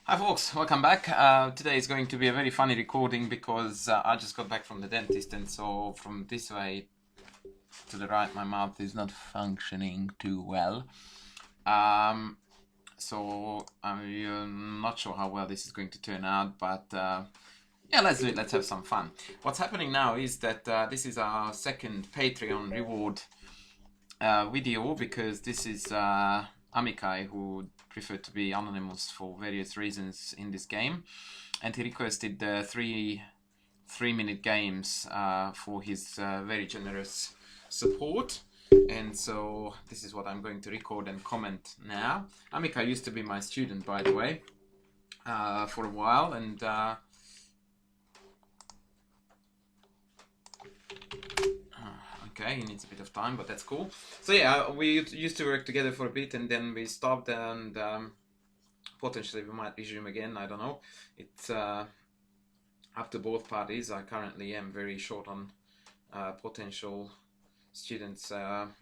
Hi folks, welcome back. Today is going to be a very funny recording because I just got back from the dentist, and so from this way to the right my mouth is not functioning too well. So I'm not sure how well this is going to turn out, but yeah, let's do it. Let's have some fun. What's happening now is that this is our second Patreon reward video, because this is Amichai, who preferred to be anonymous for various reasons in this game, and he requested three-minute games for his very generous support. And so this is what I'm going to record and comment now. Amichai used to be my student, by the way, for a while, and okay, he needs a bit of time, but that's cool. So yeah, we used to work together for a bit, and then we stopped, and potentially we might resume again. I don't know. It's up to both parties. I currently am very short on potential students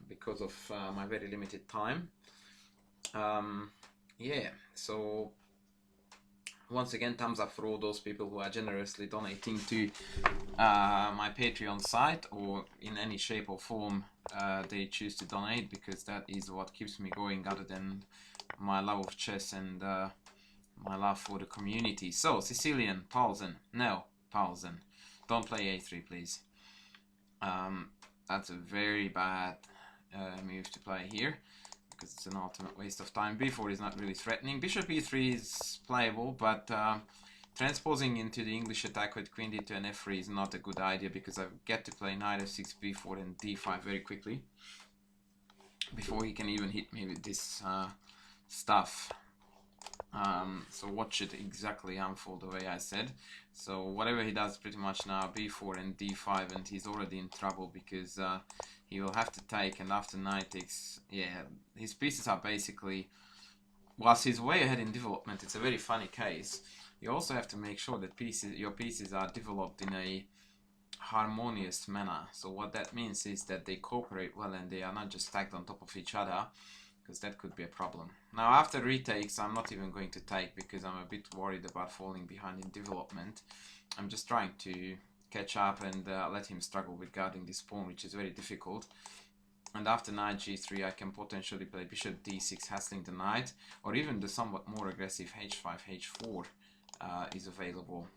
because of my very limited time. Yeah, so once again, thumbs up for all those people who are generously donating to my Patreon site, or in any shape or form they choose to donate, because that is what keeps me going, other than my love of chess and my love for the community. So, Sicilian, Paulsen. No, Paulsen. Don't play a3, please. That's a very bad move to play here, because it's an ultimate waste of time. b4 is not really threatening. Bishop e3 is playable, but transposing into the English attack with queen d2 and f3 is not a good idea, because I get to play knight f6, b4 and d5 very quickly before he can even hit me with this stuff. So watch it exactly unfold the way I said. So whatever he does pretty much now, b4 and d5, and he's already in trouble, because he will have to take, and after knight takes, yeah, his pieces are basically, whilst he's way ahead in development, it's a very funny case. You also have to make sure that your pieces are developed in a harmonious manner. So what that means is that they cooperate well, and they are not just stacked on top of each other, because that could be a problem. Now after retakes, I'm not even going to take, because I'm a bit worried about falling behind in development. I'm just trying to catch up and let him struggle with guarding this pawn, which is very difficult. And after knight g3, I can potentially play bishop d6, hassling the knight, or even the somewhat more aggressive h5, h4 is available.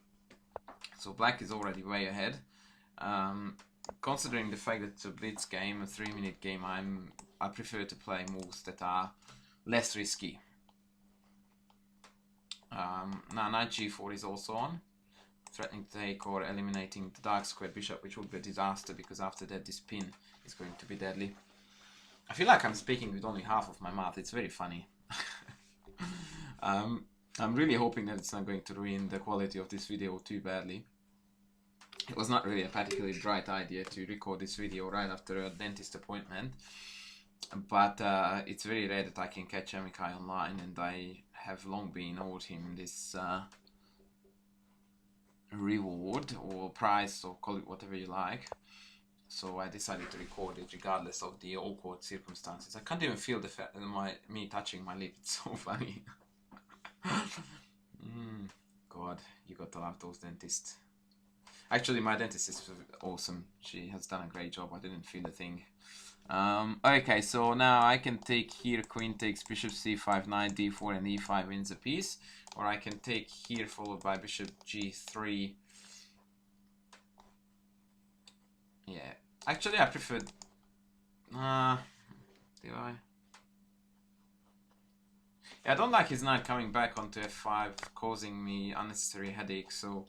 So black is already way ahead. Considering the fact that it's a blitz game, a 3-minute game, I prefer to play moves that are less risky. Now knight g4 is also on, threatening to take or eliminating the dark squared bishop, which would be a disaster, because after that this pin is going to be deadly. I feel like I'm speaking with only half of my mouth. It's very funny. I'm really hoping that it's not going to ruin the quality of this video too badly. It was not really a particularly bright idea to record this video right after a dentist appointment, but it's very rare that I can catch Amichai online, and I have long been owed him this reward or prize, or call it whatever you like. So I decided to record it regardless of the awkward circumstances. I can't even feel the fact that me touching my lip. It's so funny. God, you got to love those dentists. Actually, my dentist is awesome. She has done a great job. I didn't feel a thing. Okay, so now I can take here, queen takes, bishop c5, knight d4, and e5 wins a piece. Or I can take here, followed by bishop g3. Yeah, actually I prefer... do I? Yeah, I don't like his knight coming back onto f5, causing me unnecessary headaches, so...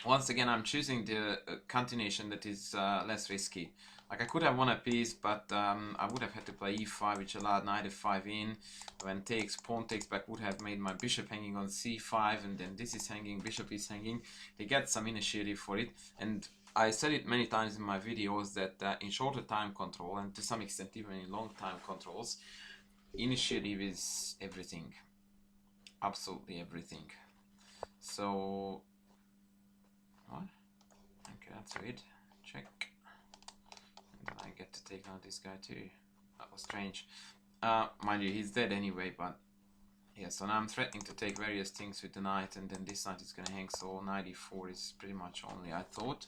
Once again, I'm choosing the continuation that is less risky. Like, I could have won a piece, but I would have had to play e5, which allowed knight f5 in. When takes, pawn takes back would have made my bishop hanging on c5, and then this is hanging, bishop is hanging. They get some initiative for it, and I said it many times in my videos that in shorter time control, and to some extent even in long time controls, initiative is everything. Absolutely everything. So... what? Okay, that's weird. Check. And I get to take out this guy too. That was strange. Mind you, he's dead anyway, but Yeah, so now I'm threatening to take various things with the knight, and then this knight is going to hang, so knight e4 is pretty much only I thought.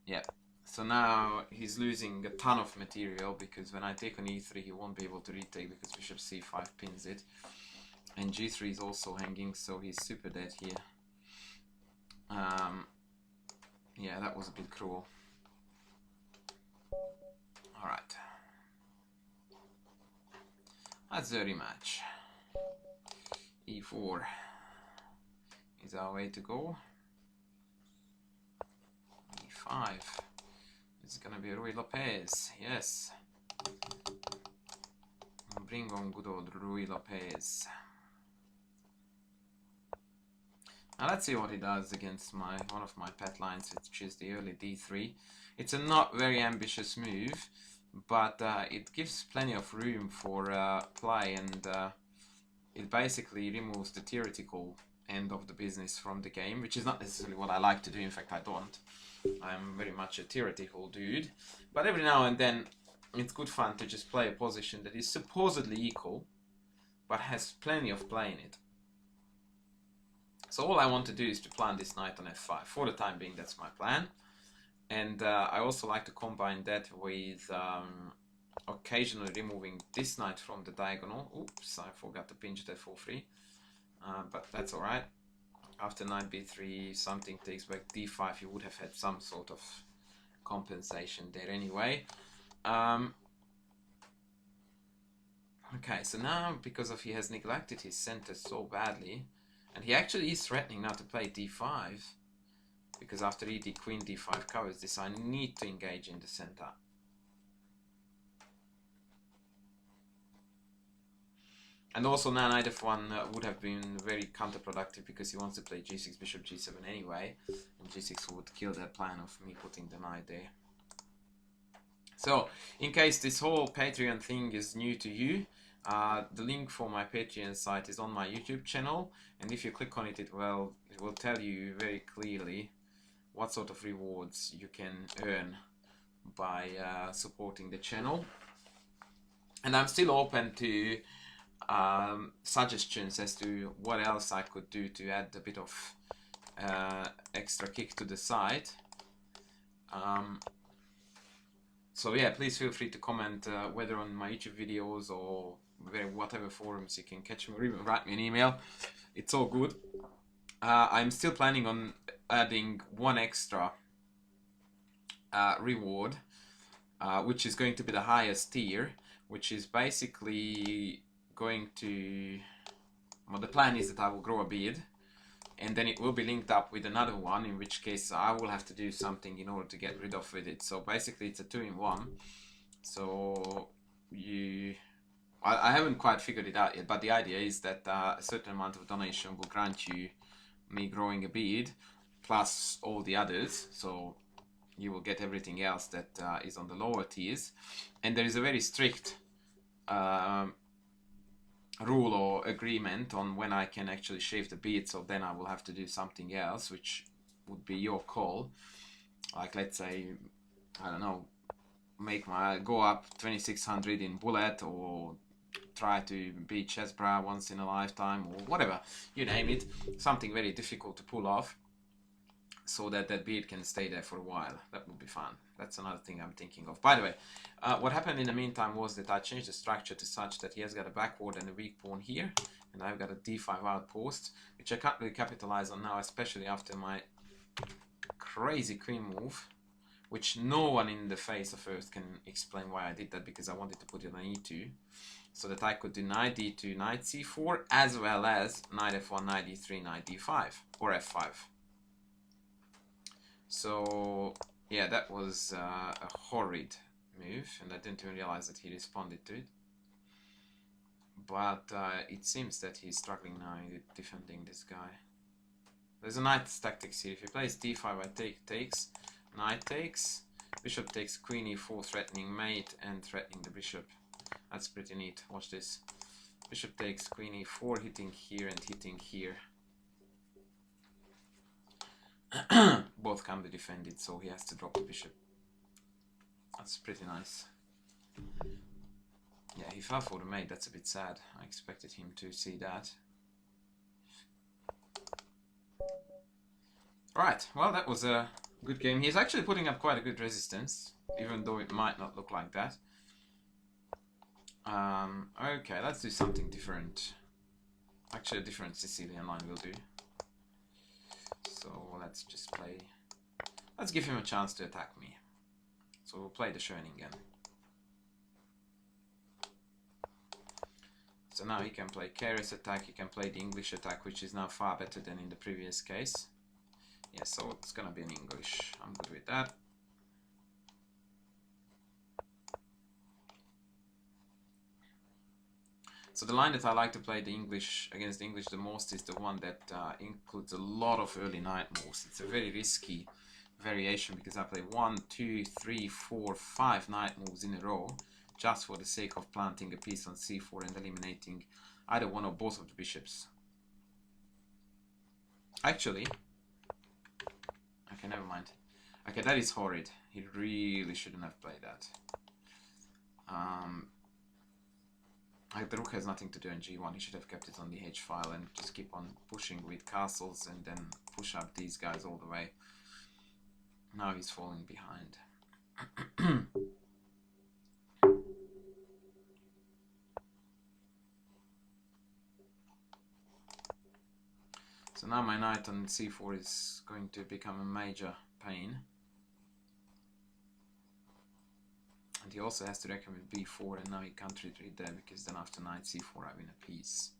Yeah, so now he's losing a ton of material, because when I take on e3 he won't be able to retake because bishop c5 pins it. And g3 is also hanging, so he's super dead here. Yeah, that was a bit cruel. Alright. That's the rematch. e4 is our way to go. e5. It's gonna be Rui Lopez, yes. Bring on good old Rui Lopez. Now let's see what he does against one of my pet lines, which is the early d3. It's a not very ambitious move, but it gives plenty of room for play, and it basically removes the theoretical end of the business from the game, which is not necessarily what I like to do. In fact, I don't. I'm very much a theoretical dude, but every now and then it's good fun to just play a position that is supposedly equal, but has plenty of play in it. So all I want to do is to plant this knight on f5. For the time being, that's my plan. And I also like to combine that with occasionally removing this knight from the diagonal. Oops, I forgot to pinch that for free. But that's alright. After knight b3, something takes back d5, you would have had some sort of compensation there anyway. Okay, so now, because he has neglected his center so badly, and he actually is threatening now to play d5, because after ed queen d5 covers this, I need to engage in the center. And also now knight f1 would have been very counterproductive, because he wants to play g6, bishop g7 anyway, and g6 would kill that plan of me putting the knight there. So, in case this whole Patreon thing is new to you, the link for my Patreon site is on my YouTube channel, and if you click on it, it will tell you very clearly what sort of rewards you can earn by supporting the channel. And I'm still open to suggestions as to what else I could do to add a bit of extra kick to the site. So yeah, please feel free to comment whether on my YouTube videos or whatever forums you can catch me, or even write me an email. It's all good. I'm still planning on adding one extra reward, which is going to be the highest tier, which is basically going to... Well, the plan is that I will grow a beard, and then it will be linked up with another one, in which case I will have to do something in order to get rid of with it. So basically it's a 2-in-1. So I haven't quite figured it out yet, but the idea is that a certain amount of donation will grant you me growing a beard, plus all the others, so you will get everything else that is on the lower tiers. And there is a very strict rule or agreement on when I can actually shave the beard, so then I will have to do something else, which would be your call. Like, let's say, I don't know, go up 2600 in bullet, or try to beat Chesbra once in a lifetime, or whatever, you name it, something very difficult to pull off, so that that beard can stay there for a while. That would be fun. That's another thing I'm thinking of. By the way, what happened in the meantime was that I changed the structure to such that he has got a backward and a weak pawn here, and I've got a d5 outpost, which I can't really capitalize on now, especially after my crazy queen move, which no one in the face of Earth can explain why I did that, because I wanted to put it on e2, so that I could do knight d2, knight c4, as well as knight f1, knight d3, knight d5, or f5. So yeah, that was a horrid move, and I didn't even realize that he responded to it. But it seems that he's struggling now in defending this guy. There's a knight tactics here. If he plays d5, I takes, knight takes, bishop takes, queen e4, threatening mate and threatening the bishop. That's pretty neat. Watch this. Bishop takes, queen e4, hitting here and hitting here. Both can be defended, so he has to drop the bishop. That's pretty nice. Yeah, he fell for the mate. That's a bit sad. I expected him to see that. Right, well, that was a good game. He's actually putting up quite a good resistance, even though it might not look like that. Okay, let's do something different. Actually, a different Sicilian line will do. So let's just play. Let's give him a chance to attack me. So we'll play the Schöningen. So now he can play Keres attack, he can play the English attack, which is now far better than in the previous case. Yeah, so it's gonna be an English. I'm good with that. So the line that I like to play the English against the English the most is the one that includes a lot of early knight moves. It's a very risky variation because I play 1, 2, 3, 4, 5 knight moves in a row just for the sake of planting a piece on c4 and eliminating either one or both of the bishops. Actually, okay, never mind. Okay, that is horrid. He really shouldn't have played that. The rook has nothing to do in g1. He should have kept it on the h file and just keep on pushing with castles and then push up these guys all the way. Now he's falling behind. So now my knight on c4 is going to become a major pain. And he also has to reckon with b4, and now he can't retreat there because then after knight c4 I win a piece.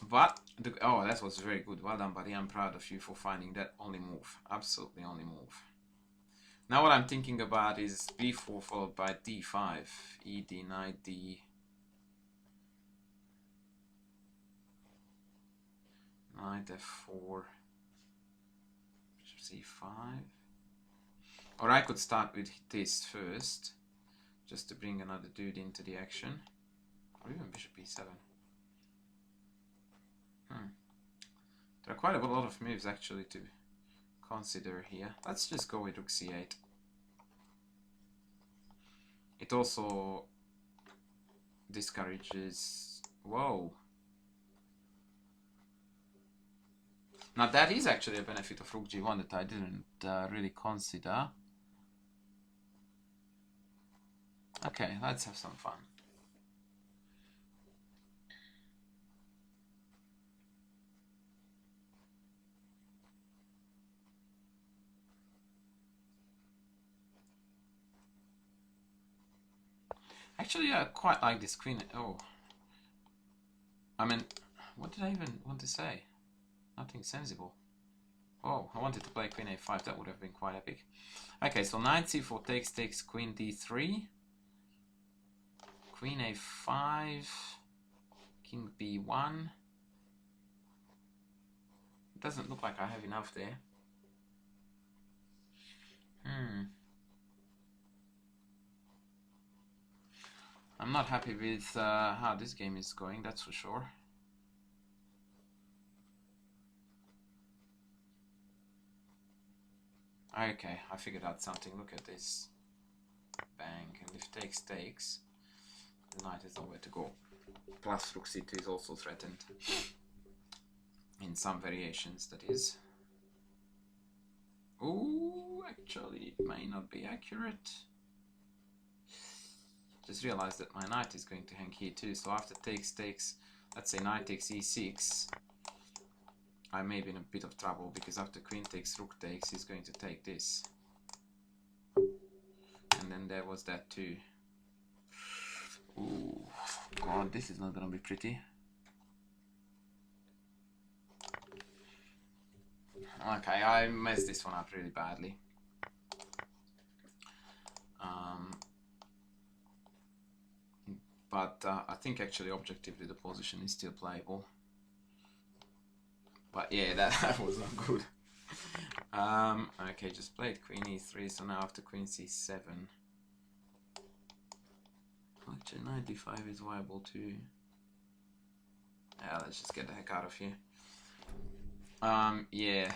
But, oh, that was very good. Well done, buddy. I'm proud of you for finding that only move. Absolutely only move. Now what I'm thinking about is b4 followed by d5. ed, knight d. Knight f4. Bishop c5. Or I could start with this first, just to bring another dude into the action. Or even bishop e7. There are quite a lot of moves actually to consider here. Let's just go with rook c8. It also discourages... Whoa! Now that is actually a benefit of rook g1 that I didn't really consider. Okay, let's have some fun. Actually, I quite like this queen. Oh. I mean, what did I even want to say? Nothing sensible. Oh, I wanted to play queen a5. That would have been quite epic. Okay, so knight c4 takes queen d3. Queen a5. King b1. It doesn't look like I have enough there. I'm not happy with how this game is going, that's for sure. Okay, I figured out something. Look at this. Bang. And if takes, the knight has nowhere to go. Plus rook c2 is also threatened. In some variations, that is. Ooh, actually, it may not be accurate. Just realized that my knight is going to hang here too, so after takes, let's say knight takes e6, I may be in a bit of trouble, because after queen takes, rook takes, he's going to take this. And then there was that too. Ooh, God, this is not gonna be pretty. Okay, I messed this one up really badly. But I think actually objectively the position is still playable. But yeah, that was not good. Okay, just played queen e3, so now after queen c7. Actually, knight d5 is viable too. Yeah, let's just get the heck out of here. Yeah.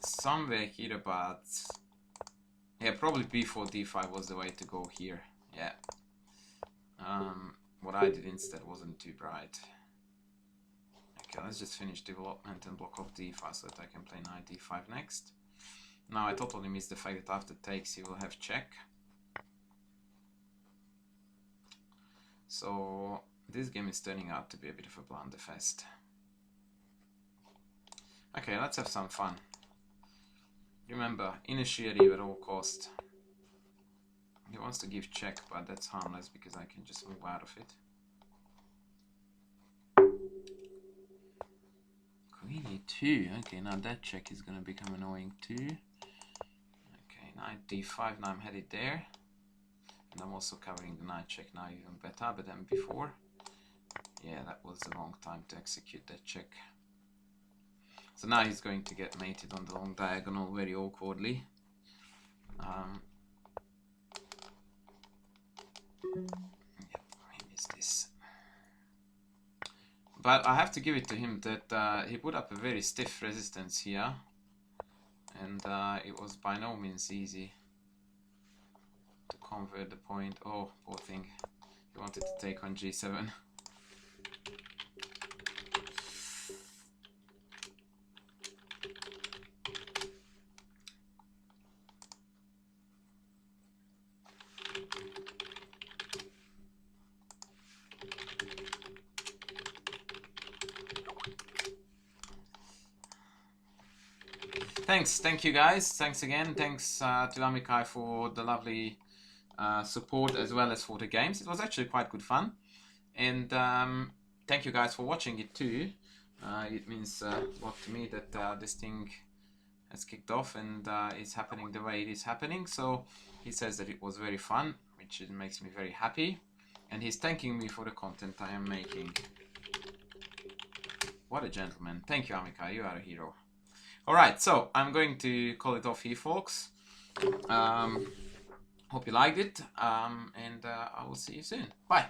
Somewhere here about Yeah, probably b4, d5 was the way to go here. Yeah. What I did instead wasn't too bright. Okay, let's just finish development and block off d5 so that I can play knight d5 next. Now I totally missed the fact that after takes he will have check. So this game is turning out to be a bit of a blunderfest. Okay, let's have some fun. Remember, initiative at all cost. He wants to give check, but that's harmless because I can just move out of it. Queen e2. Okay, now that check is going to become annoying too. Okay, knight d5. Now I'm headed there. And I'm also covering the knight check now even better than before. Yeah, that was the wrong time to execute that check. So now he's going to get mated on the long diagonal very awkwardly. Yep, he missed this. But I have to give it to him that he put up a very stiff resistance here. And it was by no means easy to convert the point. Oh, poor thing. He wanted to take on g7. Thank you guys. Thanks again. Thanks to Amichai for the lovely support as well as for the games. It was actually quite good fun. And thank you guys for watching it too. It means a lot to me that this thing has kicked off and is happening the way it is happening. So he says that it was very fun, which makes me very happy. And he's thanking me for the content I am making. What a gentleman. Thank you, Amichai. You are a hero. Alright, so I'm going to call it off here, folks. Hope you liked it, and I will see you soon. Bye.